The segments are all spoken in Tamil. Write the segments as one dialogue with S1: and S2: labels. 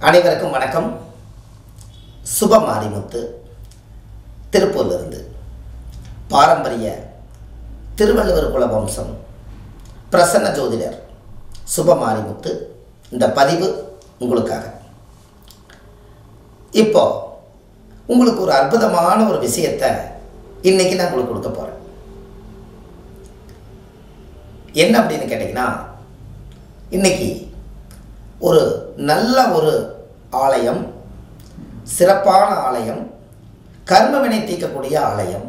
S1: அனைவருக்கும் வணக்கம். சுப மாரிமுத்து திருப்பூரிலிருந்து பாரம்பரிய திருவள்ளுவர் குல வம்சம் பிரசன்ன ஜோதிடர் சுப மாரிமுத்து. இந்த பதிவு உங்களுக்காக. இப்போ உங்களுக்கு ஒரு அற்புதமான ஒரு விஷயத்தை இன்னைக்கு நான் உங்களுக்கு கொடுக்க போகிறேன். என்ன அப்படின்னு கேட்டிங்கன்னா, இன்னைக்கு ஒரு நல்ல ஒரு ஆலயம், சிறப்பான ஆலயம், கர்மவினை தீர்க்கக்கூடிய ஆலயம்.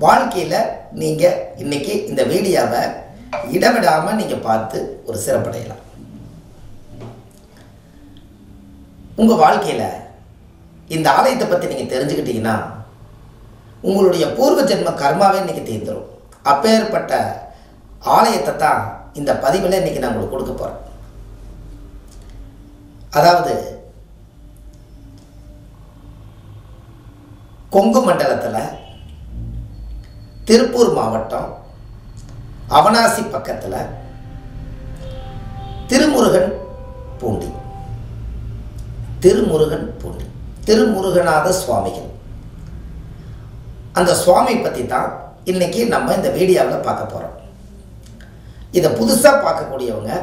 S1: வாழ்க்கையில் நீங்கள் இன்னைக்கு இந்த வீடியோவை இடவிடாமல் நீங்கள் பார்த்து ஒரு சிறப்படையலாம். உங்கள் வாழ்க்கையில் இந்த ஆலயத்தை பற்றி நீங்கள் தெரிஞ்சுக்கிட்டீங்கன்னா உங்களுடைய பூர்வ ஜென்ம கர்மாவே இன்னைக்கு தீர்ந்துடும். அப்பேற்பட்ட ஆலயத்தை தான் இந்த பதிவில் இன்னைக்கு நான் உங்களுக்கு கொடுக்க போகிறேன். அதாவது கொங்கு மண்டலத்தில் திருப்பூர் மாவட்டம் அவனாசி பக்கத்தில் திருமுருகன் பூண்டி, திருமுருகநாத சுவாமிகள். அந்த சுவாமி பற்றி தான் இன்னைக்கு நம்ம இந்த வீடியோவில் பார்க்க போகிறோம். இதை புதுசாக பார்க்கக்கூடியவங்க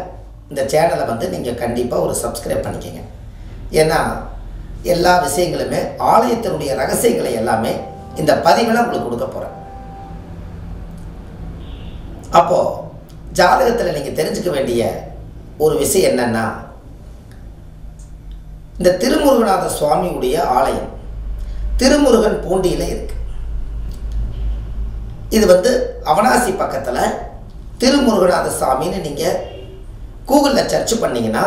S1: இந்த சேனலை நீங்கள் கண்டிப்பாக ஒரு சப்ஸ்கிரைப் பண்ணிக்கங்க. ஏன்னா எல்லா விஷயங்களுமே ஆலயத்தினுடைய ரகசியங்களை எல்லாமே இந்த பதிவில் உங்களுக்கு கொடுக்க போகிறேன். அப்போது ஜாதகத்தில் நீங்கள் தெரிஞ்சுக்க வேண்டிய ஒரு விஷயம் என்னன்னா, இந்த திருமுருகநாத சுவாமியுடைய ஆலயம் திருமுருகன் பூண்டியில் இருக்கு. இது அவனாசி பக்கத்தில் திருமுருகநாத சுவாமின்னு நீங்கள் கூகுளில் சர்ச் பண்ணிங்கன்னா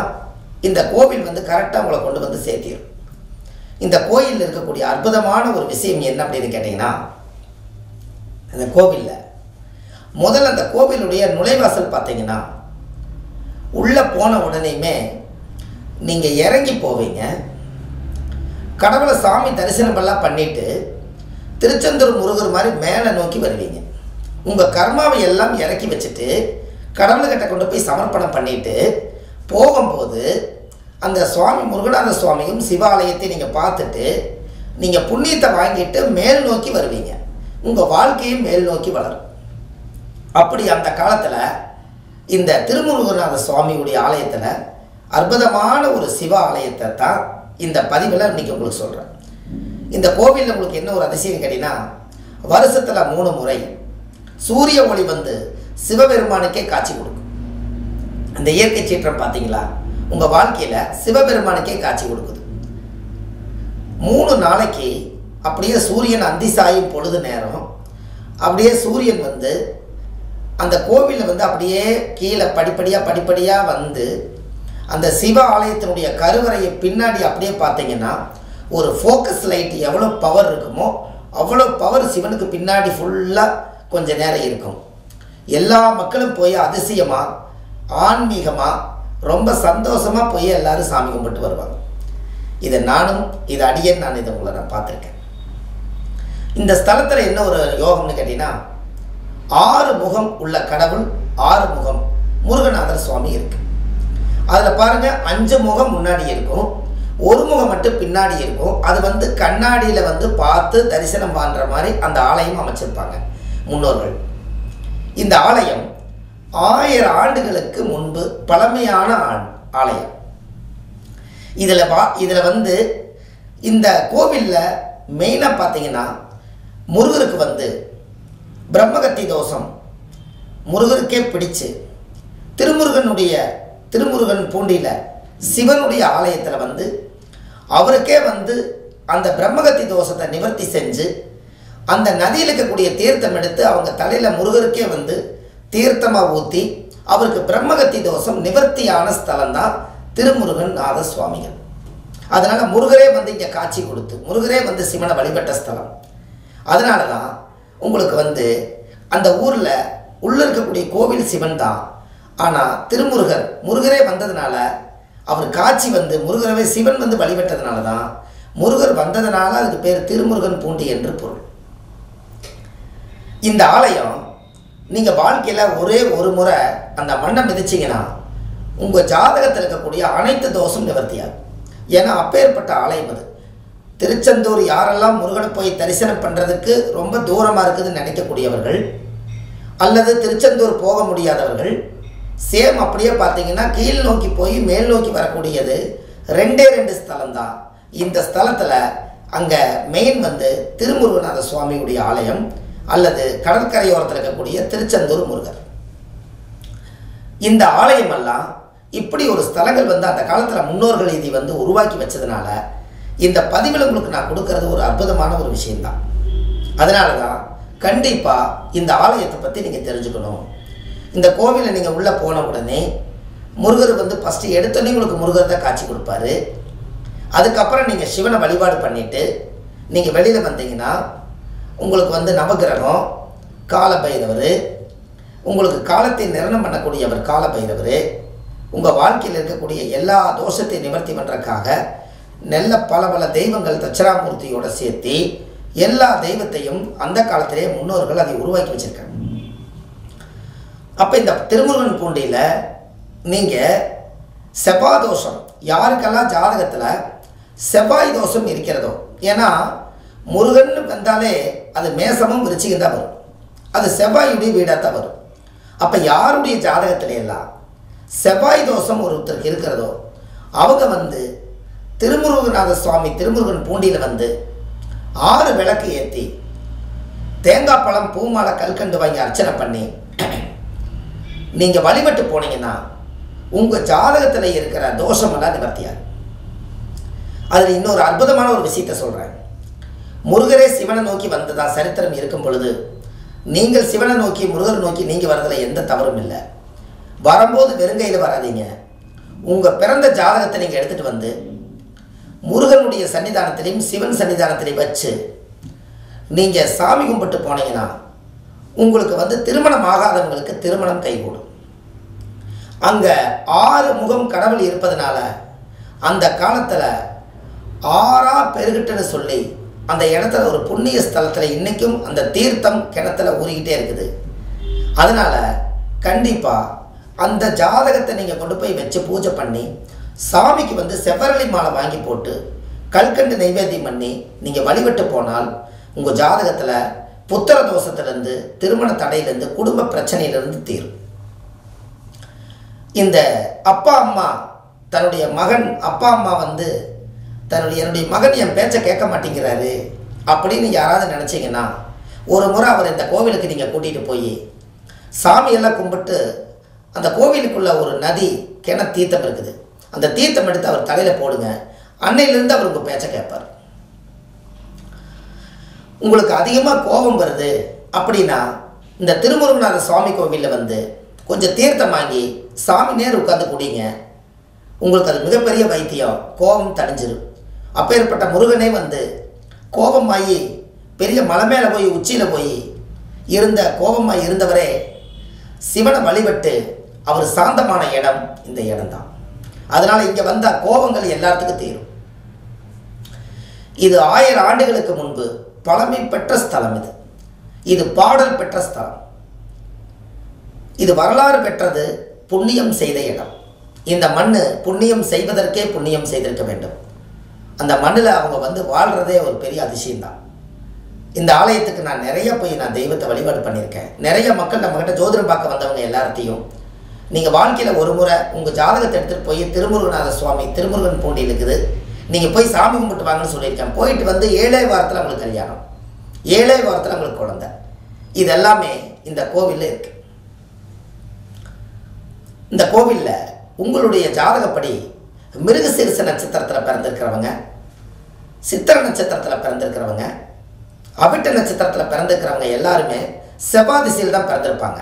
S1: இந்த கோவில் கரெக்டாக உங்களை கொண்டு வந்து சேர்த்திடும். இந்த கோயிலில் இருக்கக்கூடிய அற்புதமான ஒரு விஷயம் என்ன அப்படின்னு கேட்டிங்கன்னா, அந்த கோவிலில் முதல்ல அந்த கோவிலுடைய நுழைவாசல் பார்த்தீங்கன்னா, உள்ளே போன உடனேயுமே நீங்கள் இறங்கி போவீங்க. கடவுளை சாமி தரிசனமெல்லாம் பண்ணிவிட்டு திருச்செந்தூர் முருகர் மாதிரி மேலே நோக்கி வருவீங்க. உங்கள் கர்மாவை எல்லாம் இறக்கி வச்சுட்டு கடவுள்கிட்ட கொண்டு போய் சமர்ப்பணம் பண்ணிட்டு போகும்போது அந்த சுவாமி முருகநாத சுவாமியும் சிவாலயத்தை நீங்கள் பார்த்துட்டு நீங்கள் புண்ணியத்தை வாங்கிட்டு மேல் நோக்கி வருவீங்க. உங்கள் வாழ்க்கையும் மேல் நோக்கி வளரும். அப்படி அந்த காலத்தில் இந்த திருமுருகநாத சுவாமியுடைய ஆலயத்தில் அற்புதமான ஒரு சிவ ஆலயத்தை தான் இந்த பதிவில் இன்றைக்கி உங்களுக்கு சொல்கிறேன். இந்த கோவிலில் உங்களுக்கு என்ன ஒரு அதிசயம் கேட்டிங்கன்னா, வருஷத்தில் 3 முறை சூரிய ஒளி சிவபெருமானுக்கே காட்சி கொடுக்கும். அந்த இயற்கை சீற்றம் பார்த்தீங்களா, உங்கள் வாழ்க்கையில் சிவபெருமானுக்கே காட்சி கொடுக்குது. 3 நாளைக்கு அப்படியே சூரியன் அந்தி சாயும் பொழுது நேரம் அப்படியே சூரியன் அந்த கோவிலில் அப்படியே கீழே படிப்படியாக அந்த சிவ ஆலயத்தினுடைய கருவறையை பின்னாடி அப்படியே பார்த்தீங்கன்னா ஒரு ஃபோக்கஸ் லைட் எவ்வளோ பவர் இருக்குமோ அவ்வளோ பவர் சிவனுக்கு பின்னாடி ஃபுல்லாக கொஞ்ச நேரம் இருக்கும். எல்லா மக்களும் போய் அதிசயமாக ஆன்மீகமாக ரொம்ப சந்தோஷமாக போய் எல்லாரும் சாமி கும்பிட்டு வருவாங்க. இதை அடியேன் நான் இதை உங்களை நான் பார்த்துருக்கேன். இந்த ஸ்தலத்தில் என்ன ஒரு யோகம்னு கேட்டிங்கன்னா, 6 முகம் உள்ள கடவுள், 6 முகம் முருகநாதர் சுவாமி இருக்கு. அதில் பாருங்கள், 5 முகம் முன்னாடி இருக்கும், 1 முகம் மட்டும் பின்னாடி இருக்கும். அது கண்ணாடியில் பார்த்து தரிசனம் பண்ணுற மாதிரி அந்த ஆலயம் அமைச்சிருப்பாங்க முன்னோர்கள். இந்த ஆலயம் 1000 ஆண்டுகளுக்கு முன்பு பழமையான ஆலயம். இதில் இந்த கோவிலில் மெயினாக பார்த்தீங்கன்னா முருகருக்கு பிரம்மகத்தி தோஷம் முருகருக்கே பிடிச்சு திருமுருகன் பூண்டியில் சிவனுடைய ஆலயத்தில் அவருக்கே அந்த பிரம்மகத்தி தோஷத்தை நிவர்த்தி செஞ்சு அந்த நதியில் இருக்கக்கூடிய தீர்த்தம் எடுத்து அவங்க தலையில் முருகருக்கே தீர்த்தமாக ஊற்றி அவருக்கு பிரம்மகத்தி தோஷம் நிவர்த்தியான ஸ்தலம் தான் திருமுருகநாத சுவாமிகள். அதனால் முருகரே இங்கே காட்சி கொடுத்து முருகரே சிவனை வழிபட்ட ஸ்தலம். அதனால தான் உங்களுக்கு அந்த ஊரில் உள்ளே இருக்கக்கூடிய கோவில் சிவன் தான். ஆனால் முருகரே வந்ததுனால அவர் காட்சி முருகரவே சிவன் வழிபட்டதுனால தான் முருகர் வந்ததுனால அதுக்கு பேர் திருமுருகன் பூண்டி என்று பொருள். இந்த ஆலயம் நீங்கள் வாழ்க்கையில் ஒரே ஒரு முறை அந்த மண்ணை மிதிச்சிங்கன்னா உங்கள் ஜாதகத்தில் இருக்கக்கூடிய அனைத்து தோஷம் நிவர்த்தியாகும். ஏன்னா அப்பேற்பட்ட ஆலயம் அது. திருச்செந்தூர் யாரெல்லாம் முருகனை போய் தரிசனம் பண்ணுறதுக்கு ரொம்ப தூரமாக இருக்குதுன்னு நினைக்கக்கூடியவர்கள், அல்லது திருச்செந்தூர் போக முடியாதவர்கள், சேம் அப்படியே பார்த்தீங்கன்னா கீழ் நோக்கி போய் மேல் நோக்கி வரக்கூடியது 2 ஸ்தலம் தான். இந்த ஸ்தலத்தில் அங்கே மெயின் வந்து திருமுருகநாத சுவாமியுடைய ஆலயம் அல்லது கடற்கரையோரத்தில் இருக்கக்கூடிய திருச்செந்தூர் முருகர். இந்த ஆலயமெல்லாம் இப்படி ஒரு ஸ்தலங்கள் வந்து அந்த காலத்தில் முன்னோர்கள் இதை வந்து உருவாக்கி வச்சதுனால இந்த பதிவில் உங்களுக்கு நான் கொடுக்கறது ஒரு அற்புதமான ஒரு விஷயம்தான். அதனால தான் கண்டிப்பாக இந்த ஆலயத்தை பற்றி நீங்கள் தெரிஞ்சுக்கணும். இந்த கோவிலில் நீங்கள் உள்ளே போன உடனே முருகர் வந்து ஃபஸ்ட்டு எடுத்தோடனே உங்களுக்கு முருகர் தான் காட்சி கொடுப்பாரு. அதுக்கப்புறம் நீங்கள் சிவனை வழிபாடு பண்ணிவிட்டு நீங்கள் வெளியில் வந்தீங்கன்னா உங்களுக்கு வந்து நவகிரகம், காலபைரவர், உங்களுக்கு காலத்தை நிர்ணயம் பண்ணக்கூடியவர் காலபைரவர், உங்கள் வாழ்க்கையில் இருக்கக்கூடிய எல்லா தோஷத்தை நிவர்த்தி பண்ணுறதுக்காக நல்ல பல தெய்வங்கள் தட்சிணாமூர்த்தியோடு சேர்த்து எல்லா தெய்வத்தையும் அந்த காலத்திலே முன்னோர்கள் அதை உருவாக்கி வச்சுருக்காங்க. அப்போ இந்த திருமுருகன் பூண்டியில் நீங்கள் செவ்வாய் தோஷம் யாருக்கெல்லாம் ஜாதகத்தில் செவ்வாய் தோஷம் இருக்கிறதோ, ஏன்னா முருகன் வந்தாலே அது மேசமும் விருச்சிகம் தான் வரும், அது செவ்வாயுடைய வீடாக தான் வரும். அப்போ யாருடைய ஜாதகத்தில எல்லாம் செவ்வாய் தோஷம் ஒருத்தருக்கு இருக்கிறதோ அவங்க வந்து திருமுருகநாத சுவாமி திருமுருகன் பூண்டியில் வந்து 6 விளக்கு ஏற்றி தேங்காய் பழம் பூமாலை கல்கண்டு வாங்கி அர்ச்சனை பண்ணி நீங்கள் வழிபட்டு போனீங்கன்னா உங்கள் ஜாதகத்தில் இருக்கிற தோஷமெல்லாம் நிவர்த்தியாகும். அதில் இன்னொரு அற்புதமான ஒரு விஷயத்தை சொல்கிறேன். முருகரே சிவனை நோக்கி வந்ததா சரித்திரம் இருக்கும் பொழுது நீங்கள் சிவனை நோக்கி முருகரை நோக்கி நீங்கள் வரதில் எந்த தவறும் இல்லை. வரும்போது வெறுங்கையில் வராதீங்க. உங்கள் பிறந்த ஜாதகத்தை நீங்கள் எடுத்துகிட்டு வந்து முருகனுடைய சன்னிதானத்திலையும் சிவன் சன்னிதானத்திலையும் வச்சு நீங்கள் சாமி கும்பிட்டு போனீங்கன்னா உங்களுக்கு வந்து திருமணம் ஆகாதவங்களுக்கு திருமணம் கைகூடும். அங்கே 6 முகம் கடவுள் இருப்பதனால அந்த காலத்தில் 6 பெருகிட்டுன்னு சொல்லி அந்த இடத்துல ஒரு புண்ணிய ஸ்தலத்தில் இன்றைக்கும் அந்த தீர்த்தம் கிணத்துல ஊறிக்கிட்டே இருக்குது. அதனால் கண்டிப்பாக அந்த ஜாதகத்தை நீங்கள் கொண்டு போய் வச்சு பூஜை பண்ணி சாமிக்கு வந்து செவ்வரளி மாலை வாங்கி போட்டு கல்கண்டு நைவேத்தியம் பண்ணி நீங்கள் வழிபட்டு போனால் உங்கள் ஜாதகத்தில் புத்திர தோஷத்திலேருந்து, திருமண தடையிலேருந்து, குடும்ப பிரச்சனையிலேருந்து தீரும். இந்த அப்பா அம்மா தன்னுடைய மகன் அப்பா அம்மா வந்து என்னுடைய மகன் என் பேச்சை கேட்க மாட்டேங்கிறாரு அப்படின்னு யாராவது நினச்சிங்கன்னா ஒரு முறை அவர் இந்த கோவிலுக்கு நீங்கள் கூட்டிகிட்டு போய் சாமியெல்லாம் கும்பிட்டு அந்த கோவிலுக்குள்ள ஒரு நதி தீர்த்தம் இருக்குது, அந்த தீர்த்தம் எடுத்து அவர் தலையில் போடுங்க. அன்னையிலேருந்து அவர் உங்கள் பேச்சை கேட்பார். உங்களுக்கு அதிகமாக கோபம் வருது அப்படின்னா இந்த திருமுருகநாத சுவாமி கோவிலில் வந்து கொஞ்சம் தீர்த்தம் வாங்கி சாமி நேர் உட்காந்து குடிங்க. உங்களுக்கு அது மிகப்பெரிய வைத்தியம், கோபம் தணிஞ்சிடும். அப்பேற்பட்ட முருகனே வந்து கோபமாகி பெரிய மலை மேலே போய் உச்சியில் போய் இருந்த கோபமாக இருந்தவரே சிவனை வழிபட்டு அவர் சாந்தமான இடம் இந்த இடம்தான். அதனால் இங்கே வந்த கோபங்கள் எல்லாத்துக்கும் தீரும். இது 1000 ஆண்டுகளுக்கு முன்பு பழமை பெற்ற ஸ்தலம். இது பாடல் பெற்ற ஸ்தலம். இது வரலாறு பெற்றது, புண்ணியம் செய்த இடம். இந்த மண் புண்ணியம் செய்வதற்கே புண்ணியம் செய்திருக்க வேண்டும். அந்த மண்ணில் அவங்க வந்து வாழ்கிறதே ஒரு பெரிய அதிசயம்தான். இந்த ஆலயத்துக்கு நான் நிறைய போய் நான் தெய்வத்தை வழிபாடு பண்ணியிருக்கேன். நிறைய மக்கள் நம்மக்கிட்ட ஜோதிடம் பார்க்க வந்தவங்க எல்லாத்தையும் நீங்கள் வாழ்க்கையில் ஒரு முறை உங்கள் ஜாதகத்தை எடுத்துகிட்டு போய் திருமுருகநாத சுவாமி திருமுருகன் பூண்டியில் இருக்குது, நீங்கள் போய் சாமி கும்பிட்டு வாங்கன்னு சொல்லியிருக்கேன். போயிட்டு வந்து 7 வாரத்தில் உங்களுக்கு கல்யாணம், 7 வாரத்தில் உங்களுக்கு குழந்தை. இது எல்லாமே இந்த கோவிலில் இருக்குது. இந்த கோவிலில் உங்களுடைய ஜாதகப்படி மிருகசீரிச நட்சத்திரத்தில் பிறந்திருக்கிறவங்க, சித்திர நட்சத்திரத்தில் பிறந்திருக்கிறவங்க, அவிட்ட நட்சத்திரத்தில் பிறந்திருக்கிறவங்க எல்லாருமே செவ்வாய் திசையில் தான் பிறந்திருப்பாங்க.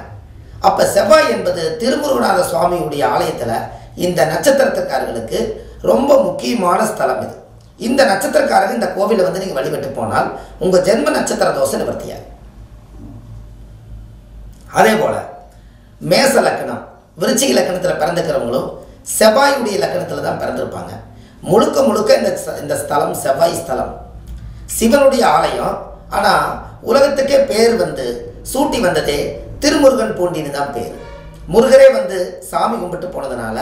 S1: அப்போ செவ்வாய் என்பது திருமுருகநாத சுவாமியுடைய ஆலயத்தில் இந்த நட்சத்திரத்துக்காரர்களுக்கு ரொம்ப முக்கியமான ஸ்தலம். இது இந்த நட்சத்திரக்காரர்கள் இந்த கோவிலை வந்து நீங்கள் வழிபட்டு போனால் உங்கள் ஜென்ம நட்சத்திர தோஷம் நிவர்த்தியாகும். அதே போல் மேச லக்கணம், விருச்சிக லக்கணத்தில் பிறந்திருக்கிறவங்களும் செவ்வாயுடைய லக்கணத்தில் தான் பிறந்திருப்பாங்க. முழுக்க முழுக்க இந்த ஸ்தலம் செவ்வாய் ஸ்தலம், சிவனுடைய ஆலயம். ஆனால் உலகத்துக்கே பேர் வந்து சூட்டி வந்ததே திருமுருகன் பூண்டின்னு தான் பேர். முருகரே வந்து சாமி கும்பிட்டு போனதுனால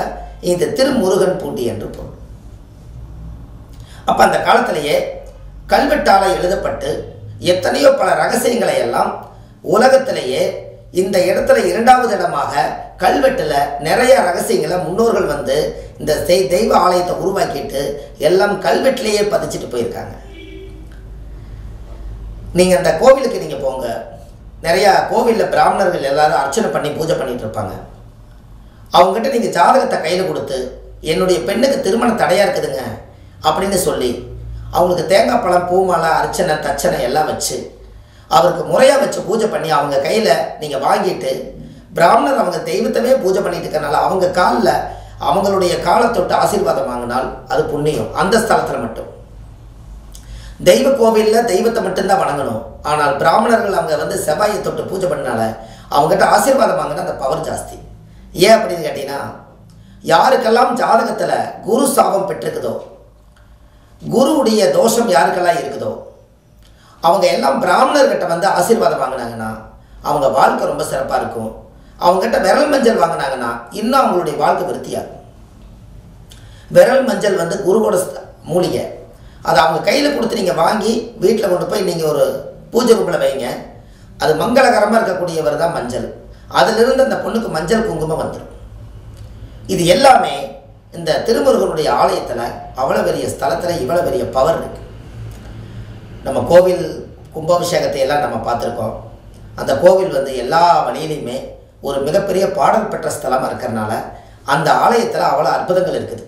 S1: இந்த திருமுருகன் பூண்டி என்று பொருள். அப்போ அந்த காலத்திலேயே கல்வெட்டால் எழுதப்பட்டு எத்தனையோ பல ரகசியங்களை எல்லாம் உலகத்திலேயே இந்த இடத்துல இரண்டாவது இடமாக கல்வெட்டில் நிறைய ரகசியங்களை முன்னோர்கள் வந்து இந்த தெய்வ ஆலயத்தை உருவாக்கிட்டு எல்லாம் கல்வெட்டிலேயே பதிச்சுட்டு போயிருக்காங்க. நீங்கள் அந்த கோவிலுக்கு நீங்கள் போங்க, நிறையா கோவிலில் பிராமணர்கள் எல்லாரும் அர்ச்சனை பண்ணி பூஜை பண்ணிட்டு இருப்பாங்க. அவங்ககிட்ட நீங்கள் ஜாதகத்தை கையில் கொடுத்து என்னுடைய பெண்ணுக்கு திருமணம் தடையாக இருக்குதுங்க அப்படின்னு சொல்லி அவங்களுக்கு தேங்காய் பழம், பூமாலை, அர்ச்சனை, தச்சனை எல்லாம் வச்சு அவருக்கு முறையாக வச்சு பூஜை பண்ணி அவங்க கையில் நீங்கள் வாங்கிட்டு பிராமணர் அவங்க தெய்வத்தவே பூஜை பண்ணிட்டு இருக்கனால அவங்க காலில் அவங்களுடைய காலை தொட்டு ஆசீர்வாதம் வாங்கினால் அது புண்ணியம். அந்த ஸ்தலத்தில் மட்டும் தெய்வ கோவிலில் தெய்வத்தை மட்டும்தான் வணங்கணும். ஆனால் பிராமணர்கள் அவங்க வந்து செவ்வாயை தொட்டு பூஜை பண்ணனால அவங்ககிட்ட ஆசீர்வாதம் வாங்கினா அந்த பவர் ஜாஸ்தி. ஏன் அப்படின்னு கேட்டிங்கன்னா, யாருக்கெல்லாம் ஜாதகத்தில் குரு சாபம் பெற்றிருக்குதோ, குருவுடைய தோஷம் யாருக்கெல்லாம் இருக்குதோ, அவங்க எல்லாம் பிராமணர்கிட்ட வந்து ஆசீர்வாதம் வாங்கினாங்கன்னா அவங்க வாழ்க்கை ரொம்ப சிறப்பாக இருக்கும். அவங்ககிட்ட விரல் மஞ்சள் வாங்கினாங்கன்னா இன்னும் அவங்களுடைய வாழ்க்கை விருத்தியாகும். விரல் மஞ்சள் வந்து குருவோட மூலிகை. அதை அவங்க கையில் கொடுத்து நீங்கள் வாங்கி வீட்டில் கொண்டு போய் நீங்கள் ஒரு பூஜை ரூமில் வைங்க. அது மங்களகரமாக இருக்கக்கூடியவர் தான் மஞ்சள். அதிலிருந்து அந்த பொண்ணுக்கு மஞ்சள் குங்குமம் வந்துடும். இது எல்லாமே இந்த திருமுருகனுடைய ஆலயத்தில் அவ்வளோ பெரிய ஸ்தலத்தில் இவ்வளோ பெரிய பவர் இருக்குது. நம்ம கோவில் கும்பாபிஷேகத்தை எல்லாம் நம்ம பார்த்துருக்கோம். அந்த கோவில் வந்து எல்லா வழியிலையுமே ஒரு மிகப்பெரிய பாடல் பெற்ற ஸ்தலமாக இருக்கிறனால அந்த ஆலயத்தில் அவ்வளோ அற்புதங்கள் இருக்குது.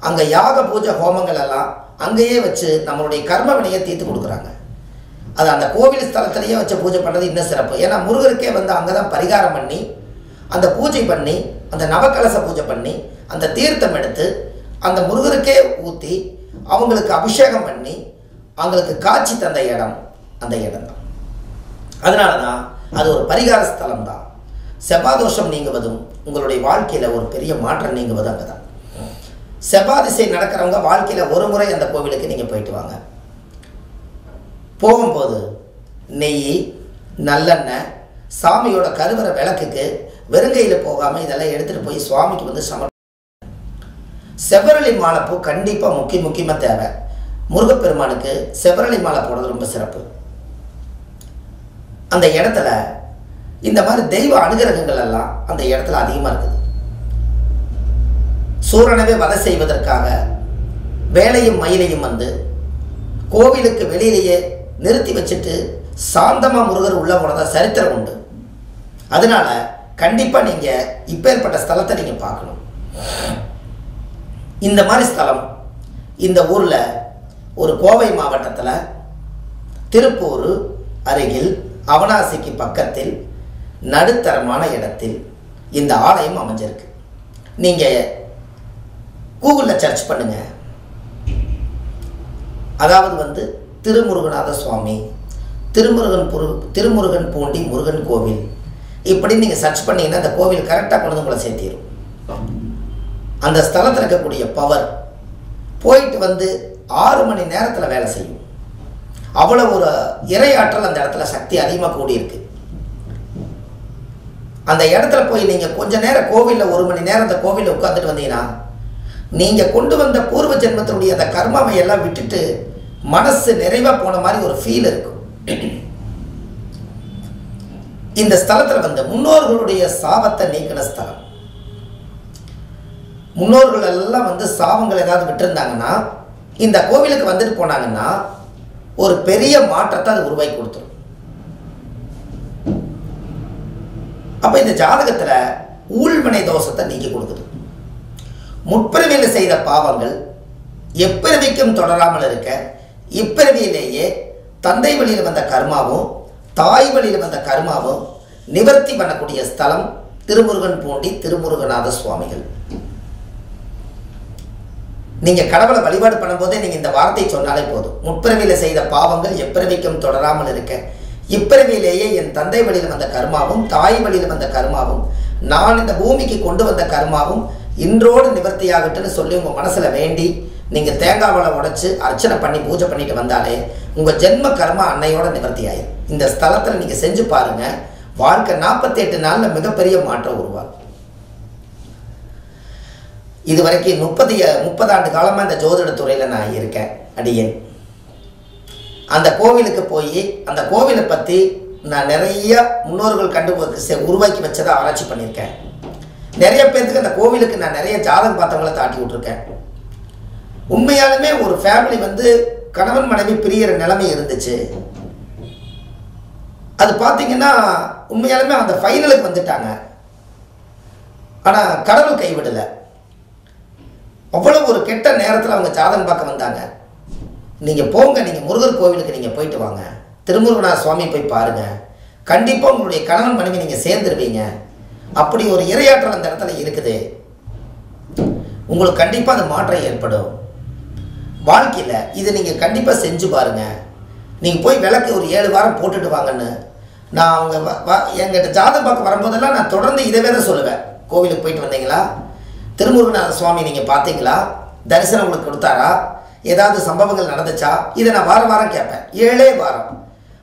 S1: அங்கே யாக பூஜை ஹோமங்கள் எல்லாம் அங்கேயே வச்சு நம்மளுடைய கர்ம வினையை தீர்த்து கொடுக்குறாங்க. அது அந்த கோவில் ஸ்தலத்திலேயே வச்சு பூஜை பண்ணுறது இன்னும் சிறப்பு. ஏன்னா முருகருக்கே வந்து அங்கே தான் பரிகாரம் பண்ணி அந்த பூஜை பண்ணி அந்த நவக்கலச பூஜை பண்ணி அந்த தீர்த்தம் எடுத்து அந்த முருகருக்கே ஊற்றி அவங்களுக்கு அபிஷேகம் பண்ணி அவங்களுக்கு காட்சி தந்த இடம் அந்த இடம் தான். அதனால தான் அது ஒரு பரிகார ஸ்தலம் தான். செவ்வாதோஷம் நீங்குவதும் உங்களுடைய வாழ்க்கையில் ஒரு பெரிய மாற்றம் நீங்குவதும் அங்கே தான். செவ்வாய் திசை நடக்கிறவங்க வாழ்க்கையில் ஒரு முறை அந்த கோவிலுக்கு நீங்கள் போயிட்டு வாங்க. போகும்போது நெய், நல்லெண்ணெய், சாமியோட கருவறை விளக்குக்கு வெறுங்கையில் போகாமல் இதெல்லாம் எடுத்துகிட்டு போய் சுவாமிக்கு வந்து செவ்வரளி மாலைப்பூ கண்டிப்பாக முக்கியமாக தேவை. முருகப்பெருமானுக்கு செவ்வரளி மாலை போடுறது ரொம்ப சிறப்பு. அந்த இடத்துல இந்த மாதிரி தெய்வ அனுகிரகங்கள் எல்லாம் அந்த இடத்துல அதிகமாக இருக்குது. சூரனவே வதை செய்வதற்காக வேலையும் மயிலையும் வந்து கோவிலுக்கு வெளியிலேயே நிறுத்தி வச்சுட்டு சாந்தமாக முருகர் உள்ள போனதா சரித்திரம் உண்டு. அதனால கண்டிப்பாக நீங்கள் இப்பேற்பட்ட ஸ்தலத்தை நீங்கள் பார்க்கணும். இந்த மாதிரி ஸ்தலம் இந்த ஊரில் ஒரு கோவை மாவட்டத்தில் திருப்பூர் அருகில் அவனாசிக்கு பக்கத்தில் நடுத்தரமான இடத்தில் இந்த ஆலயம் அமைஞ்சிருக்கு. நீங்கள் கூகுளில் சர்ச் பண்ணுங்க. அதாவது வந்து திருமுருகநாத சுவாமி, திருமுருகன் பூண்டி முருகன் கோவில் இப்படி நீங்கள் சர்ச் பண்ணிங்கன்னா அந்த கோவில் கரெக்டாக கொண்டு உங்களை சேர்த்திடும். அந்த ஸ்தலத்தில் இருக்கக்கூடிய பவர் போயிட்டு வந்து 6 மணி நேரத்தில் வேலை செய்யும். அவ்வளோ ஒரு இறையாற்றல் அந்த இடத்துல சக்தி அதிகமாக கூடியிருக்கு. அந்த இடத்துல போய் நீங்கள் கொஞ்ச நேரம் கோவிலில் 1 மணி நேரம் அந்த கோவிலில் உட்காந்துட்டு வந்தீங்கன்னா நீங்கள் கொண்டு வந்த பூர்வ ஜென்மத்தினுடைய அந்த கர்மாவை எல்லாம் விட்டுட்டு மனசு நிறைவாக போன மாதிரி ஒரு ஃபீல் இருக்கும். இந்த ஸ்தலத்தில் வந்து முன்னோர்களுடைய சாபத்தை நீக்கின ஸ்தலம். முன்னோர்கள் எல்லாம் வந்து சாபங்கள் ஏதாவது விட்டுருந்தாங்கன்னா இந்த கோவிலுக்கு வந்துட்டு போனாங்கன்னா ஒரு பெரிய மாற்றத்தை அது உருவாக்கி கொடுத்துரும். அப்போ இந்த ஜாதகத்தில் ஊழ்வினை தோஷத்தை நீக்கி கொடுக்குது. முற்பிறவியில் செய்த பாவங்கள் எப்பிறவிக்கும் தொடராமல் இருக்க இப்பிறவியிலேயே தந்தை வழியில் வந்த கர்மாவும் தாய் வழியில் வந்த கர்மாவும் நிவர்த்தி பண்ணக்கூடிய ஸ்தலம் திருமுருகன் பூண்டி திருமுருகநாத சுவாமிகள். நீங்கள் கடவுளை வழிபாடு பண்ணும்போதே நீங்கள் இந்த வார்த்தை சொன்னாலே போதும். முற்பிறவியில் செய்த பாவங்கள் எப்பிறவிக்கும் தொடராமல் இருக்க இப்பிறவியிலேயே என் தந்தை வழியில் வந்த கர்மாவும் தாய் வழியில் வந்த கர்மாவும் நான் இந்த பூமிக்கு கொண்டு வந்த கர்மாவும் இன்றோடு நிவர்த்தியாகட்டுன்னு சொல்லி உங்கள் மனசில் வேண்டி நீங்கள் தேங்காவளை உடைச்சு அர்ச்சனை பண்ணி பூஜை பண்ணிட்டு வந்தாலே உங்கள் ஜென்ம கர்மா அன்னையோட நிவர்த்தி ஆயிடும். இந்த ஸ்தலத்தில் நீங்கள் செஞ்சு பாருங்கள். வாழ்க்கை 48 நாளில் மிகப்பெரிய மாற்றம் உருவாகும். இது வரைக்கும் 30 ஆண்டு காலமாக இந்த ஜோதிட துறையில் நான் இருக்கேன் அடியேன். அந்த கோவிலுக்கு போய் அந்த கோவிலை பற்றி நான் நிறைய முன்னோர்கள் உருவாக்கி வச்சதை ஆராய்ச்சி பண்ணியிருக்கேன். நிறைய பேர்த்துக்கு அந்த கோவிலுக்கு நான் நிறைய ஜாதகம் பார்த்தவங்களை தாட்டி விட்டுருக்கேன். உண்மையாலுமே ஒரு ஃபேமிலி வந்து கணவன் மனைவி பிரியிற நிலைமை இருந்துச்சு. அது பார்த்தீங்கன்னா உண்மையாலுமே அந்த ஃபைனலுக்கு வந்துட்டாங்க. ஆனால் கடவுள் கைவிடலை. அவ்வளோ ஒரு கெட்ட நேரத்தில் அவங்க ஜாதகம் பார்க்க வந்தாங்க. நீங்கள் போங்க, நீங்கள் முருகர் கோவிலுக்கு நீங்கள் போயிட்டு வாங்க, திருமுருகனார் சுவாமி போய் பாருங்கள், கண்டிப்பாக உங்களுடைய கணவன் மனைவி நீங்கள் சேர்ந்துருவீங்க. அப்படி ஒரு இரையாற்றல் அந்த இடத்துல இருக்குது. உங்களுக்கு கண்டிப்பாக அது மாற்றம் ஏற்படும் வாழ்க்கையில். இது நீங்கள் கண்டிப்பாக செஞ்சு பாருங்கள். நீங்கள் போய் விளக்கு ஒரு 7 வாரம் போட்டுட்டு வாங்கன்னு நான் அவங்க எங்கிட்ட ஜாதகம் பார்க்க வரும்போதெல்லாம் நான் தொடர்ந்து இதவே தான் சொல்லுவேன். கோவிலுக்கு போயிட்டு வந்தீங்களா, திருமுருகநாத சுவாமி நீங்கள் பார்த்தீங்களா, தரிசனம் உங்களுக்கு கொடுத்தாரா, ஏதாவது சம்பவங்கள் நடந்துச்சா, இதை நான் வாரம் வாரம் கேட்பேன். 7 வாரம்.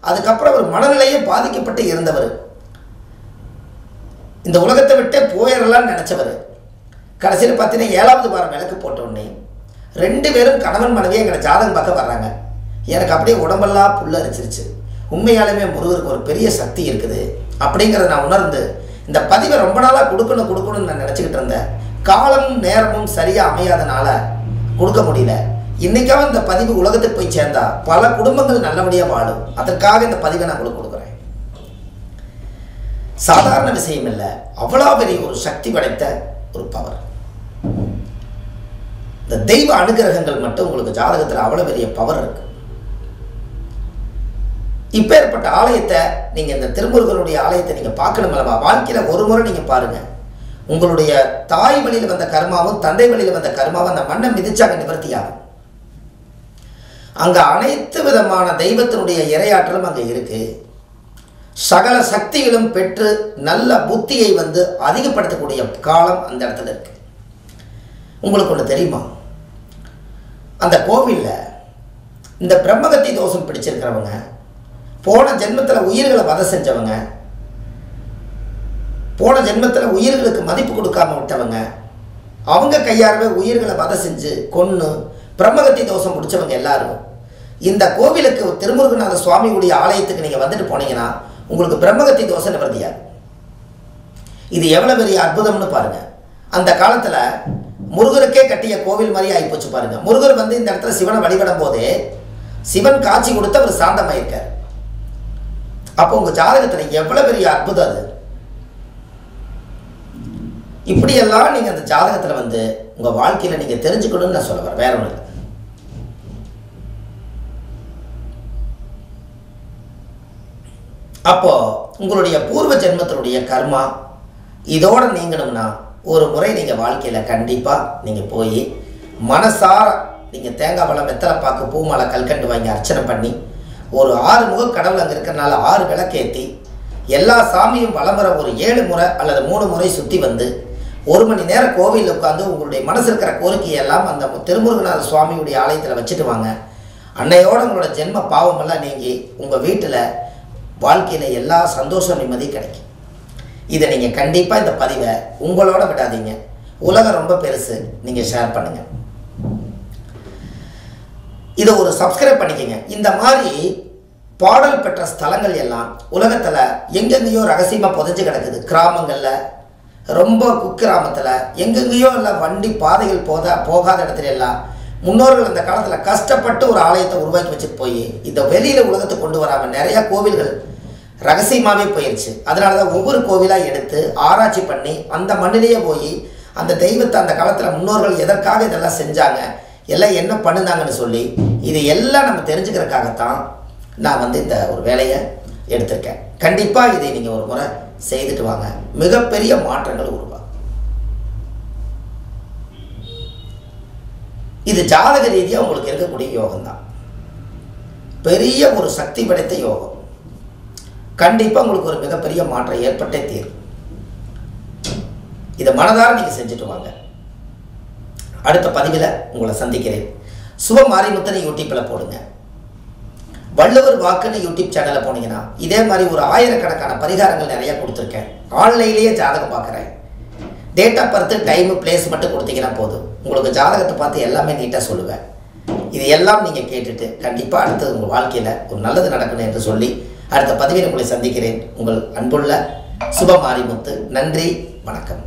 S1: அதுக்கப்புறம் ஒரு மனநிலையே பாதிக்கப்பட்டு இருந்தவர், இந்த உலகத்தை விட்டே போயிடலான்னு நினச்சவர், கடைசியில் பார்த்தீங்கன்னா 7வது வாரம் விளக்கு போட்டோடனே 2 பேரும் கணவன் மனைவியை எங்களை ஜாதகம் பார்க்க வர்றாங்க. எனக்கு அப்படியே உடம்பெல்லாம் புல்லரிச்சிருச்சு. உண்மையாலுமே முருகருக்கு ஒரு பெரிய சக்தி இருக்குது அப்படிங்கிறத நான் உணர்ந்து இந்த பதிவை ரொம்ப நாளாக கொடுக்கணும்னு நான் நினச்சிக்கிட்டு இருந்தேன். காலமும் நேரமும் சரியாக அமையாதனால கொடுக்க முடியல. இன்றைக்காவது இந்த பதிவு உலகத்துக்கு போய் சேர்ந்தா பல குடும்பங்கள் நல்லபடியாக வாழும். அதற்காக இந்த பதிவை நான் உங்களுக்கு கொடுக்குறேன். சாதாரண விஷயம் இல்லை, அவ்வளோ பெரிய ஒரு சக்தி படைத்த ஒரு பவர். இந்த தெய்வ அனுகிரகங்கள் மட்டும் உங்களுக்கு ஜாதகத்தில் அவ்வளோ பெரிய பவர் இருக்கு. இப்பேற்பட்ட ஆலயத்தை நீங்கள், இந்த திருமுருகனுடைய ஆலயத்தை நீங்கள் பார்க்கணும் அல்லவா? வாழ்க்கையில் ஒரு முறை நீங்கள் பாருங்கள். உங்களுடைய தாய் வழியில் வந்த கர்மாவும் தந்தை வழியில் வந்த கர்மாவும் அந்த மண்ணை மிதிச்சாங்க நிவர்த்தியாகும். அங்கே அனைத்து விதமான தெய்வத்தினுடைய இரையாற்றலும் அங்கே இருக்கு. சகல சக்திகளும் பெற்று நல்ல புத்தியை வந்து அதிகப்படுத்தக்கூடிய காலம் அந்த இடத்துல இருக்கு. உங்களுக்கு ஒன்று தெரியுமா? அந்த கோவிலில் இந்த பிரம்மகத்தி தோஷம் பிடிச்சிருக்கிறவங்க, போன ஜென்மத்தில் உயிர்களை வதை செஞ்சவங்க, போன ஜென்மத்தில் உயிர்களுக்கு மதிப்பு கொடுக்காம விட்டவங்க, அவங்க கையாரவே உயிர்களை வதை செஞ்சு கொன்று பிரம்மகத்தி தோஷம் பிடிச்சவங்க எல்லாரும் இந்த கோவிலுக்கு திருமுருகநாத சுவாமியுடைய ஆலயத்துக்கு நீங்கள் வந்துட்டு போனீங்கன்னா உங்களுக்கு பிரம்மகத்தி தோஷம் நிவர்த்தியாது. இது எவ்வளோ பெரிய அற்புதம்னு பாருங்கள். அந்த காலத்தில் முருகருக்கே கட்டிய கோவில் மாதிரி ஆகிப்போச்சு பாருங்க. முருகர் வந்து இந்த இடத்துல சிவனை வழிபடும் போதே சிவன் காட்சி கொடுத்து அவர் சாந்தமாயிருக்கார். அப்போ உங்க ஜாதகத்தில் எவ்வளவு பெரிய அற்புதம் அது. இப்படியெல்லாம் நீங்க அந்த ஜாதகத்தில் வந்து உங்க வாழ்க்கையில நீங்க தெரிஞ்சுக்கணும்னு நான் சொல்ல வரேன், வேற ஒன்று இல்லை. அப்போ உங்களுடைய பூர்வ ஜென்மத்தினுடைய கர்மா இதோட நீங்கணும்னா ஒரு முறை நீங்கள் வாழ்க்கையில் கண்டிப்பாக நீங்கள் போய் மனசார நீங்கள் தேங்காய் பழம் வெத்தலை பாக்கு பூமாலை கல்கண்டு வாங்கி அர்ச்சனை பண்ணி ஒரு 6 முக கடவுள் அங்கே இருக்கிறனால 6 விளக்கேற்றி எல்லா சாமியும் வலம் வர ஒரு 7 முறை அல்லது 3 முறை சுற்றி வந்து 1 மணி நேரம் கோவிலில் உட்காந்து உங்களுடைய மனசு இருக்கிற கோரிக்கையெல்லாம் அந்த திருமுருகநாத சுவாமியுடைய ஆலயத்தில் வச்சுட்டு வாங்க. அன்னையோட உங்களோட ஜென்ம பாவமெல்லாம் நீங்கி உங்கள் வீட்டில் வாழ்க்கையில் எல்லா சந்தோஷம் நிம்மதியும் கிடைக்கும். இதை நீங்கள் கண்டிப்பாக இந்த பதிவை உங்களோட விடாதீங்க. உலகம் ரொம்ப பெருசு, நீங்கள் ஷேர் பண்ணுங்கள். இதை ஒரு சப்ஸ்கிரைப் பண்ணிக்கங்க. இந்த மாதிரி பாடல் பெற்ற ஸ்தலங்கள் எல்லாம் உலகத்தில் எங்கெங்கேயோ ரகசியமாக புதைஞ்சு கிடக்குது. கிராமங்களில், ரொம்ப குக்கிராமத்தில், எங்கெங்கேயோ எல்லாம் வண்டி பாதைகள் போகாத இடத்துல எல்லாம் முன்னோர்கள் அந்த காலத்தில் கஷ்டப்பட்டு ஒரு ஆலயத்தை உருவாக்கி வச்சுட்டு போய் இந்த வெளியில் உலகத்தை கொண்டு வராமல் நிறையா கோவில்கள் ரகசியமாகவே போயிடுச்சு. அதனால தான் ஒவ்வொரு கோவிலாக எடுத்து ஆராய்ச்சி பண்ணி அந்த மண்ணிலேயே போய் அந்த தெய்வத்தை அந்த காலத்தில் முன்னோர்கள் எதற்காக இதெல்லாம் செஞ்சாங்க, எல்லாம் என்ன பண்ணுனாங்கன்னு சொல்லி இது எல்லாம் நம்ம தெரிஞ்சுக்கிறதுக்காகத்தான் நான் வந்து இந்த ஒரு வேலையை எடுத்திருக்கேன். கண்டிப்பாக இதை நீங்கள் ஒரு முறை செய்துட்டு வாங்க, மிகப்பெரிய மாற்றங்கள் உருவாகும். இது ஜாதக ரீதியாக உங்களுக்கு இருக்கக்கூடிய யோகம் தான், பெரிய ஒரு சக்தி படைத்த யோகம். கண்டிப்பாக உங்களுக்கு ஒரு மிகப்பெரிய மாற்றம் ஏற்பட்டே தீரும். இதை மனதார நீங்கள் செஞ்சுட்டு வாங்க. அடுத்த பதிவில் உங்களை சந்திக்கிறேன். சுப மாரிமுத்தனை யூடியூப்பில் போடுங்க. வள்ளுவர் வாக்குன்னு யூடியூப் சேனலில் போனீங்கன்னா இதே மாதிரி ஒரு 1000கணக்கான பரிகாரங்கள் நிறைய கொடுத்துருக்கேன். ஆன்லைன்லேயே ஜாதகம் பார்க்குறேன். Date of birth, time, place மட்டும் கொடுத்தீங்கன்னா போதும். உங்களுக்கு ஜாதகத்தை பார்த்து எல்லாமே நீட்டாக சொல்லுவேன். இது எல்லாம் நீங்கள் கேட்டுட்டு கண்டிப்பாக அடுத்தது உங்கள் வாழ்க்கையில் ஒரு நல்லது நடக்கணும் என்று சொல்லி அடுத்த பதிவில் உங்களை சந்திக்கிறேன். உங்கள் அன்புள்ள சுப மாரிமுத்து. நன்றி, வணக்கம்.